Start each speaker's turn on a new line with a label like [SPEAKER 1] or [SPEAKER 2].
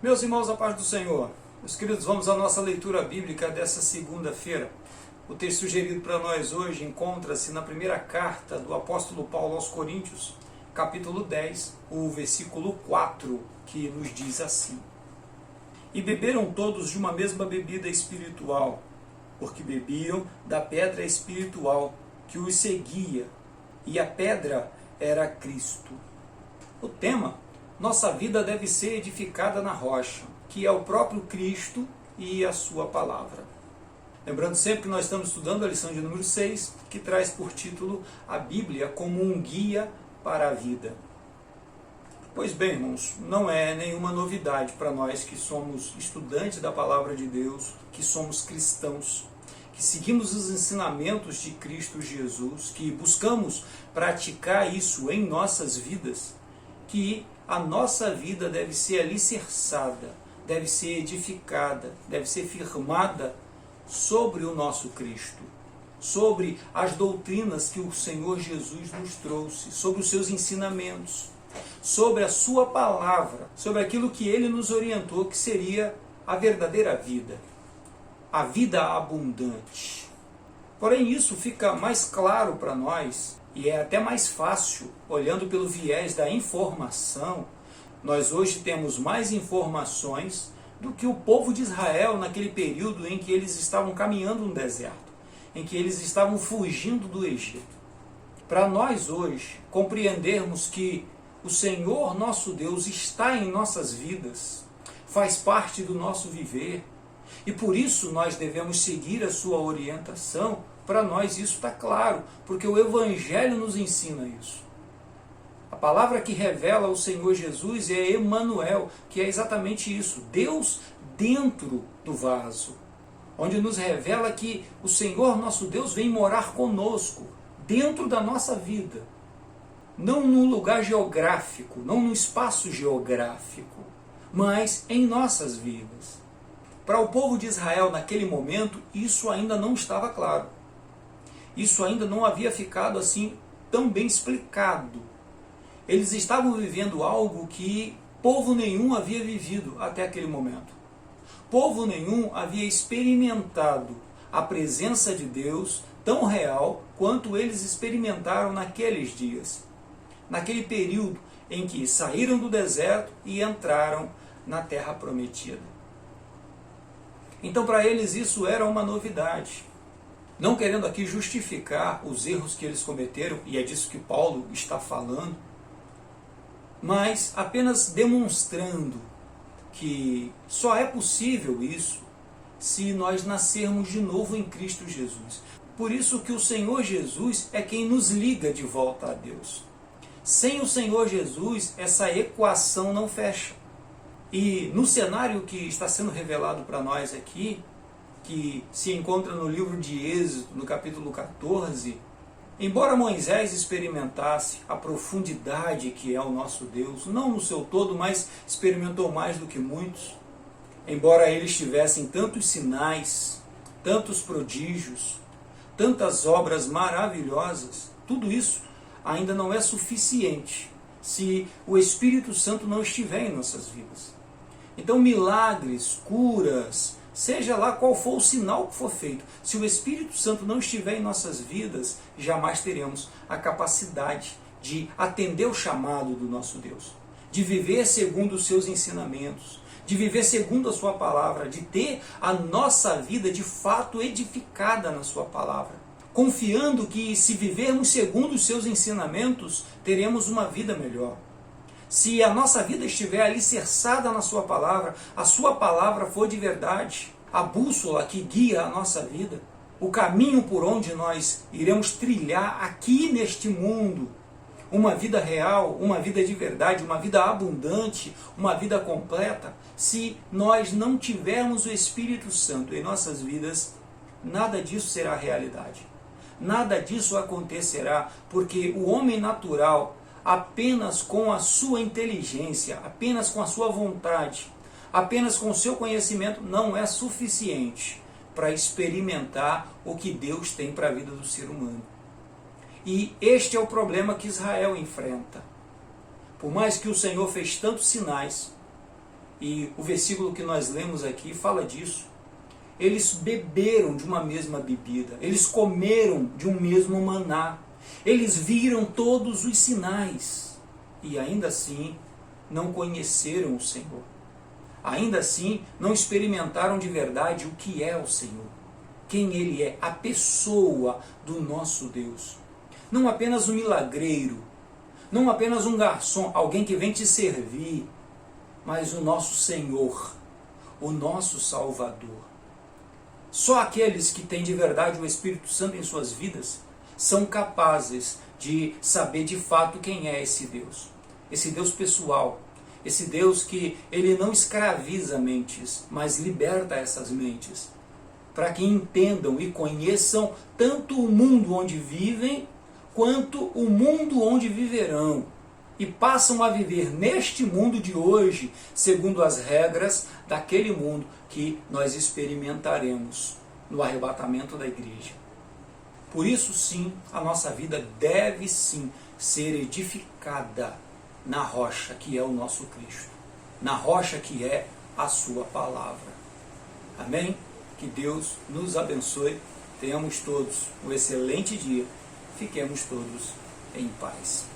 [SPEAKER 1] Meus irmãos, a paz do Senhor. Meus queridos, vamos à nossa leitura bíblica dessa segunda-feira. O texto sugerido para nós hoje encontra-se na primeira carta do apóstolo Paulo aos Coríntios, capítulo 10, o versículo 4, que nos diz assim: E beberam todos de uma mesma bebida espiritual, porque bebiam da pedra espiritual que os seguia, e a pedra era Cristo. O tema: nossa vida deve ser edificada na rocha, que é o próprio Cristo e a sua palavra. Lembrando sempre que nós estamos estudando a lição de número 6, que traz por título a Bíblia como um guia para a vida. Pois bem, irmãos, não é nenhuma novidade para nós que somos estudantes da palavra de Deus, que somos cristãos, que seguimos os ensinamentos de Cristo Jesus, que buscamos praticar isso em nossas vidas, que a nossa vida deve ser alicerçada, deve ser edificada, deve ser firmada sobre o nosso Cristo, sobre as doutrinas que o Senhor Jesus nos trouxe, sobre os seus ensinamentos, sobre a sua palavra, sobre aquilo que ele nos orientou, que seria a verdadeira vida, a vida abundante. Porém, isso fica mais claro para nós, e é até mais fácil, olhando pelo viés da informação. Nós hoje temos mais informações do que o povo de Israel naquele período em que eles estavam caminhando no deserto, em que eles estavam fugindo do Egito. Para nós hoje compreendermos que o Senhor nosso Deus está em nossas vidas, faz parte do nosso viver, e por isso nós devemos seguir a sua orientação. Para nós isso está claro, porque o Evangelho nos ensina isso. A palavra que revela o Senhor Jesus é Emanuel, que é exatamente isso, Deus dentro do vaso, onde nos revela que o Senhor nosso Deus vem morar conosco, dentro da nossa vida, não num lugar geográfico, não num espaço geográfico, mas em nossas vidas. Para o povo de Israel naquele momento, isso ainda não estava claro. Isso ainda não havia ficado assim tão bem explicado. Eles estavam vivendo algo que povo nenhum havia vivido até aquele momento. Povo nenhum havia experimentado a presença de Deus tão real quanto eles experimentaram naqueles dias. Naquele período em que saíram do deserto e entraram na terra prometida. Então para eles isso era uma novidade. Não querendo aqui justificar os erros que eles cometeram, e é disso que Paulo está falando, mas apenas demonstrando que só é possível isso se nós nascermos de novo em Cristo Jesus. Por isso que o Senhor Jesus é quem nos liga de volta a Deus. Sem o Senhor Jesus, essa equação não fecha. E no cenário que está sendo revelado para nós aqui, que se encontra no livro de Êxodo, no capítulo 14, embora Moisés experimentasse a profundidade que é o nosso Deus, não no seu todo, mas experimentou mais do que muitos, embora eles tivessem tantos sinais, tantos prodígios, tantas obras maravilhosas, tudo isso ainda não é suficiente se o Espírito Santo não estiver em nossas vidas. Então milagres, curas, seja lá qual for o sinal que for feito, se o Espírito Santo não estiver em nossas vidas, jamais teremos a capacidade de atender o chamado do nosso Deus, de viver segundo os seus ensinamentos, de viver segundo a sua palavra, de ter a nossa vida de fato edificada na sua palavra, confiando que se vivermos segundo os seus ensinamentos, teremos uma vida melhor. Se a nossa vida estiver alicerçada na sua palavra, a sua palavra for de verdade, a bússola que guia a nossa vida, o caminho por onde nós iremos trilhar aqui neste mundo, uma vida real, uma vida de verdade, uma vida abundante, uma vida completa, se nós não tivermos o Espírito Santo em nossas vidas, nada disso será realidade. Nada disso acontecerá, porque o homem natural, apenas com a sua inteligência, apenas com a sua vontade, apenas com o seu conhecimento, não é suficiente para experimentar o que Deus tem para a vida do ser humano. E este é o problema que Israel enfrenta. Por mais que o Senhor fez tantos sinais, E o versículo que nós lemos aqui fala disso. Eles beberam de uma mesma bebida, eles comeram de um mesmo maná, eles viram todos os sinais e ainda assim não conheceram o Senhor. Ainda assim não experimentaram de verdade o que é o Senhor, quem Ele é, a pessoa do nosso Deus. Não apenas um milagreiro, não apenas um garçom, alguém que vem te servir, mas o nosso Senhor, o nosso Salvador. Só aqueles que têm de verdade o Espírito Santo em suas vidas são capazes de saber de fato quem é esse Deus pessoal, esse Deus que Ele não escraviza mentes, mas liberta essas mentes, para que entendam e conheçam tanto o mundo onde vivem, quanto o mundo onde viverão, e passam a viver neste mundo de hoje, segundo as regras daquele mundo que nós experimentaremos no arrebatamento da igreja. Por isso sim, a nossa vida deve sim ser edificada na rocha que é o nosso Cristo, na rocha que é a sua palavra. Amém? Que Deus nos abençoe, tenhamos todos um excelente dia, fiquemos todos em paz.